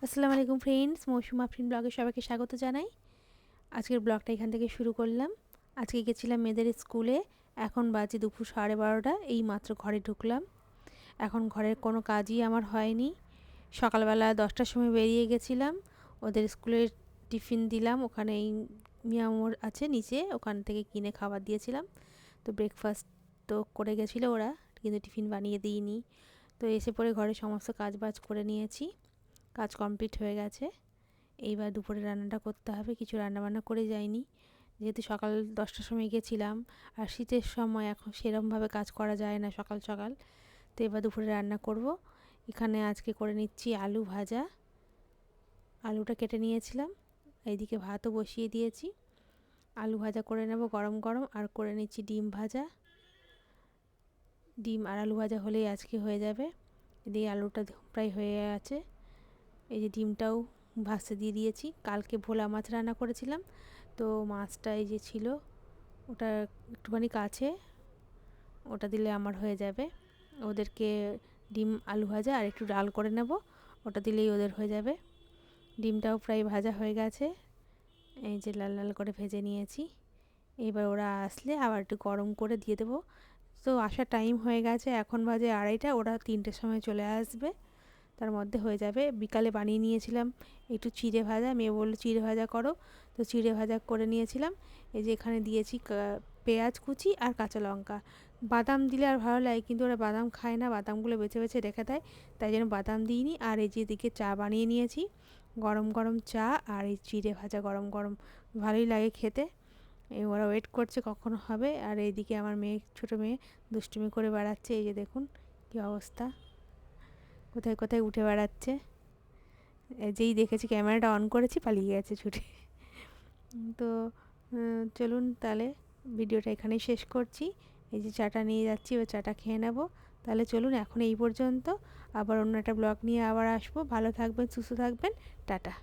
আসসালামু আলাইকুম ফ্রেন্ডস, মৌসুম আফরিন ব্লগে সবাইকে স্বাগত জানাই। আজকের ব্লগটা এখান থেকে শুরু করলাম। আজকে গেছিলাম মেয়েদের স্কুলে। এখন বাজে দুপুর 12:30। এই মাত্র ঘরে ঢুকলাম। এখন ঘরের কোনো কাজই আমার হয়নি। সকালবেলা 10টার সময় বেরিয়ে গেছিলাম, ওদের স্কুলের টিফিন দিলাম। ওখানে এই মিয়ামোর আছে নিচে, ওখান থেকে কিনে খাবার দিয়েছিলাম। তো ব্রেকফাস্ট তো করে গেছিলো ওরা, কিন্তু টিফিন বানিয়ে দিইনি। তো এসে পরে ঘরে সমস্ত কাজ বাজ করে নিয়েছি, কাজ কমপ্লিট হয়ে গেছে। এইবার দুপুরে রান্নাটা করতে হবে। কিছু রান্নাবান্না করে যাইনি, যেহেতু সকাল 10টার সময় গেছিলাম, আর শীতের সময় এখন সেরমভাবে কাজ করা যায় না সকাল সকাল। তো এবার দুপুরে রান্না করব। এখানে আজকে করে নিচ্ছি আলু ভাজা। আলুটা কেটে নিয়েছিলাম, এইদিকে ভাতও বসিয়ে দিয়েছি। আলু ভাজা করে নেব গরম গরম, আর করে নিচ্ছি ডিম ভাজা। ডিম আর আলু ভাজা হলেই আজকে হয়ে যাবে। এদিকে আলুটা প্রায় হয়ে আছে। এই যে ডিমটাও ভাজতে দিয়ে দিয়েছি। কালকে ভোলা মাছ রান্না করেছিলাম, তো মাছটা এই যে ছিল, ওটা একটুখানি কাছে, ওটা দিলে আমার হয়ে যাবে। ওদেরকে ডিম আলু ভাজা আর একটু ডাল করে নেব, ওটা দিলেই ওদের হয়ে যাবে। ডিমটাও প্রায় ভাজা হয়ে গেছে, এই যে লাল লাল করে ভেজে নিয়েছি। এবার ওরা আসলে আবার একটু গরম করে দিয়ে দেবো। তো আসার টাইম হয়ে গেছে, এখন বাজে 2:30, ওরা 3টের সময় চলে আসবে, তার মধ্যে হয়ে যাবে। বিকালে বানিয়ে নিয়েছিলাম একটু চিড়ে ভাজা, মেয়ে বললো চিড়ে ভাজা করো, তো চিড়ে ভাজা করে নিয়েছিলাম। এই যে এখানে দিয়েছি পেঁয়াজ কুচি আর কাঁচা লঙ্কা। বাদাম দিলে আর ভালো লাগে, কিন্তু ওরা বাদাম খায় না, বাদামগুলো বেছে বেছে রেখে দেয়, তাই জন্য বাদাম দিইনি। আর এই যে এদিকে চা বানিয়ে নিয়েছি, গরম গরম চা আর এই চিড়ে ভাজা গরম গরম, ভালোই লাগে খেতে। ওরা ওয়েট করছে কখন হবে। আর এইদিকে আমার মেয়ে, ছোটো মেয়ে, দুষ্টুমি করে বেড়াচ্ছে। এই যে দেখুন কী অবস্থা, কোথায় কোথায় উঠে বেড়াচ্ছে। যেই দেখেছি ক্যামেরাটা অন করেছি পালিয়ে গেছে ছুটে। তো চলুন তাহলে ভিডিওটা এখানেই শেষ করছি। এই যে চাটা নিয়ে যাচ্ছি, ও চাটা খেয়ে নেব। তাহলে চলুন এখন এই পর্যন্ত, আবার অন্য একটা ব্লগ নিয়ে আবার আসবো। ভালো থাকবেন, সুস্থ থাকবেন, টাটা।